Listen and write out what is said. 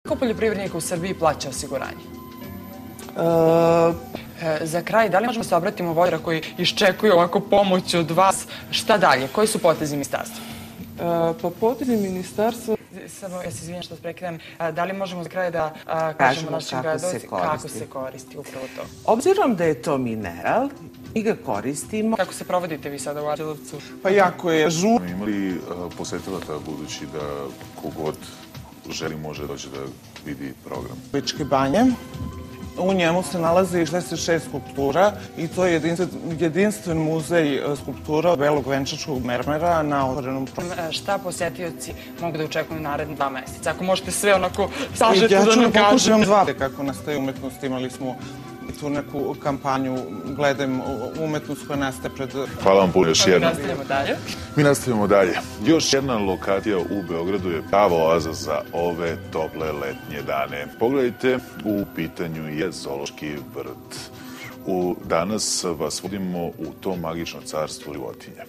Koliko poljoprivrednika u Srbiji plaća osiguranje? Za kraj, da li možemo se obratimo vođara koji iščekuju ovako pomoć od vas? Šta dalje? Koji su potezi ministarstva? Pa potezi ministarstva... Samo, ja se izvinjam što vas prekidam, da li možemo za kraj da kažemo našim gledalcima kako se koristi upravo to? Obzirom da je to mineral, mi ga koristimo... Kako se provodite vi sada u Aranđelovcu? Pa jako je žurno. Imali posetilaca budući da kogod želi može doći da vidi program? Ličke banje. U njemu se nalazi 66 skulptura i to je jedinstven muzej skulptura belog venčačkog mermera na otvorenom prostoru. Šta posetioci mogu da očekuju naredne 2 meseca? Ako možete sve onako sažeti da nam kažete. Ja ću pokušam 2. Kako nastaje umetnost, imali smo tu neku kampanju Gledam umetnost koja nastaje pred... Hvala vam puno još jednom. Nastavljamo dalje. Mi nastavljamo dalje. Još jedna lokacija u Beogradu je prava oaza za ove tople letnje dane. Pogledajte, u pitanju je zoološki vrt. Danas vas vodimo u to magično carstvo životinja.